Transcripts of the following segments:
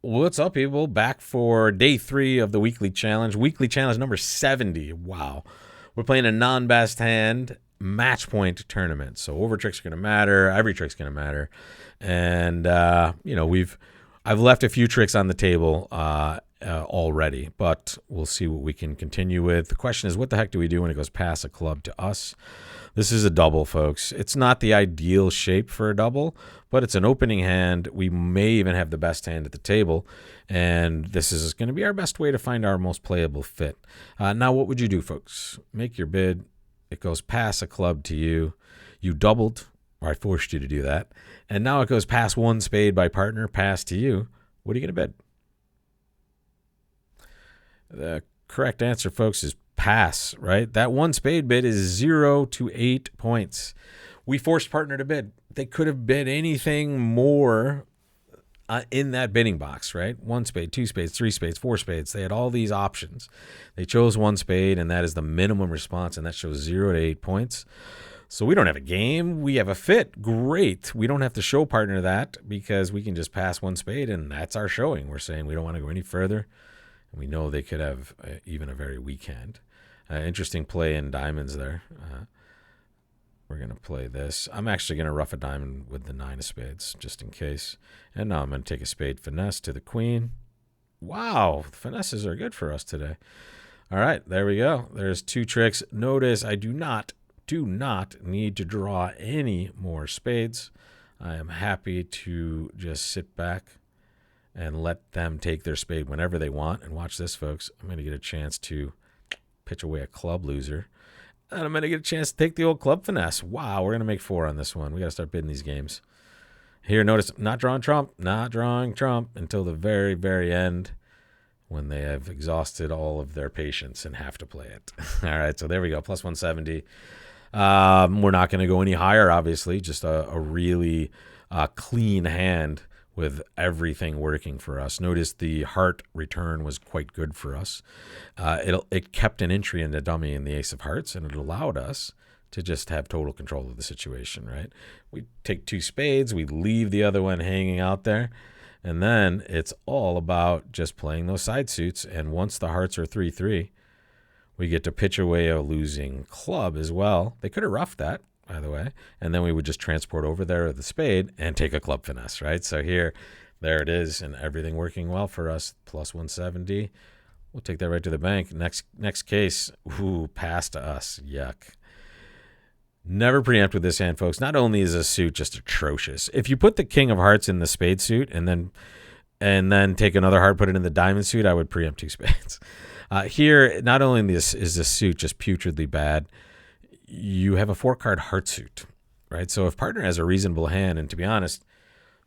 What's up, people? Back for day 3 of the weekly challenge. Weekly challenge number 70. Wow. We're playing a non-best hand match point tournament. So over tricks are going to matter. Every trick's going to matter. And, I've left a few tricks on the table already, but we'll see what we can continue with. The question is, what the heck do we do when it goes past a club to us? This is a double, folks. It's not the ideal shape for a double, but it's an opening hand. We may even have the best hand at the table, and this is going to be our best way to find our most playable fit. Now, what would you do, folks? Make your bid. It goes past a club to you. You doubled, or I forced you to do that, and now it goes past one spade by partner, pass to you. What are you going to bid? The correct answer, folks, is pass, right? That one spade bid is 0 to 8 points. We forced partner to bid. They could have bid anything more in that bidding box, right? 1 spade, 2 spades, 3 spades, 4 spades. They had all these options. They chose 1 spade, and that is the minimum response, and that shows 0 to 8 points. So we don't have a game. We have a fit. Great. We don't have to show partner that because we can just pass 1 spade, and that's our showing. We're saying we don't want to go any further. We know they could have even a very weak hand. Interesting play in diamonds there. We're going to play this. I'm actually going to rough a diamond with the 9 of spades, just in case. And now I'm going to take a spade finesse to the queen. Wow, finesses are good for us today. All right, there we go. There's 2 tricks. Notice I do not need to draw any more spades. I am happy to just sit back and let them take their spade whenever they want. And watch this, folks. I'm going to get a chance to pitch away a club loser. And I'm going to get a chance to take the old club finesse. Wow, we're going to make 4 on this one. We got to start bidding these games. Here, notice, not drawing Trump until the very, very end when they have exhausted all of their patience and have to play it. All right, so there we go, plus 170. We're not going to go any higher, obviously, just a really clean hand with everything working for us. Notice the heart return was quite good for us. It kept an entry in the dummy in the ace of hearts, and it allowed us to just have total control of the situation, right? We take 2 spades, we leave the other one hanging out there, and then it's all about just playing those side suits. And once the hearts are 3-3, we get to pitch away a losing club as well. They could have roughed that, by the way, and then we would just transport over there with the spade and take a club finesse, right? So there it is, and everything working well for us, plus 170. We'll take that right to the bank. Next case, pass to us, yuck. Never preempt with this hand, folks. Not only is this suit just atrocious, if you put the king of hearts in the spade suit and then take another heart, put it in the diamond suit, I would preempt 2 spades. Here, not only is this suit just putridly bad, you have a 4-card heart suit, right? So if partner has a reasonable hand, and to be honest,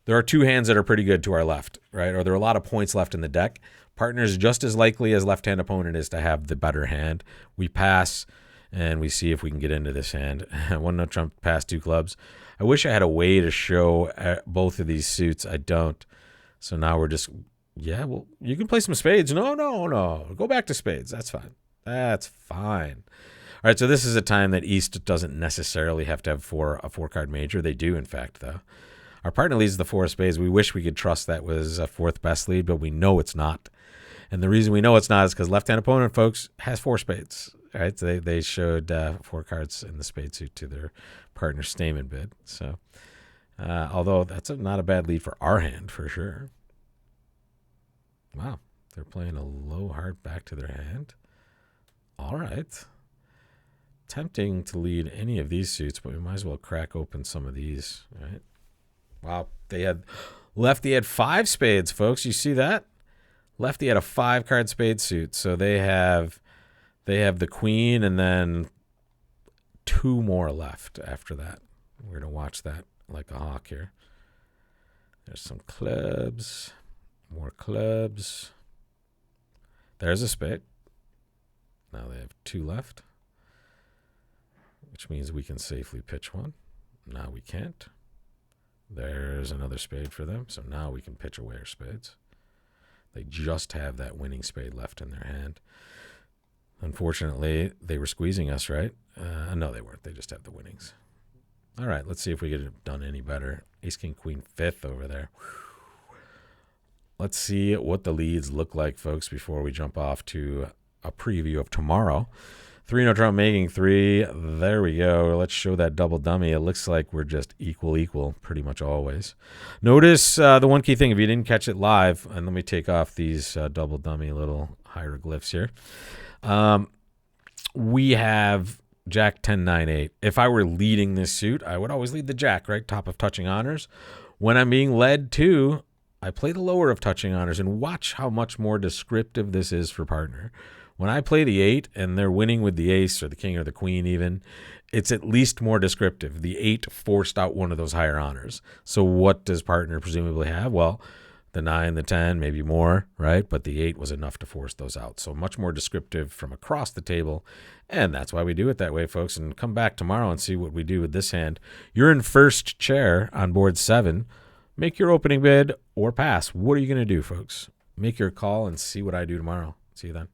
there are 2 hands that are pretty good to our left, right? Or there are a lot of points left in the deck. Partner is just as likely as left-hand opponent is to have the better hand. We pass, and we see if we can get into this hand. 1-no trump, pass 2 clubs. I wish I had a way to show both of these suits. I don't. So now we're just, well, you can play some spades. No. Go back to spades. That's fine. All right, so this is a time that East doesn't necessarily have to have a 4-card major. They do, in fact, though. Our partner leads the 4 of spades. We wish we could trust that was a 4th best lead, but we know it's not. And the reason we know it's not is because left-hand opponent, folks, has 4 spades. Right? So they showed 4 cards in the spade suit to their partner Stamen bid. So, although that's not a bad lead for our hand, for sure. Wow, they're playing a low heart back to their hand. All right. Tempting to lead any of these suits, but we might as well crack open some of these, right? Wow, lefty had 5 spades, folks. You see that? Lefty had a 5-card spade suit, so they have the queen and then 2 more left after that. We're gonna watch that like a hawk here. There's some clubs, more clubs. There's a spade. Now they have 2 left, which means we can safely pitch 1. Now we can't. There's another spade for them, so now we can pitch away our spades. They just have that winning spade left in their hand. Unfortunately, they were squeezing us, right? No, they weren't. They just have the winnings. All right, let's see if we get it done any better. Ace, King, Queen, 5th over there. let's see what the leads look like, folks, before we jump off to a preview of tomorrow. 3-0 Trump making 3. There we go. Let's show that double dummy. It looks like we're just equal pretty much always. Notice the one key thing, if you didn't catch it live, and let me take off these double dummy little hieroglyphs here. We have Jack 10-9-8. If I were leading this suit, I would always lead the Jack, right? Top of touching honors. When I'm being led to, I play the lower of touching honors, and watch how much more descriptive this is for partner. When I play the 8 and they're winning with the ace or the king or the queen even, it's at least more descriptive. The 8 forced out one of those higher honors. So what does partner presumably have? Well, the 9, the 10, maybe more, right? But the 8 was enough to force those out. So much more descriptive from across the table. And that's why we do it that way, folks. And come back tomorrow and see what we do with this hand. You're in first chair on board 7. Make your opening bid or pass. What are you going to do, folks? Make your call and see what I do tomorrow. See you then.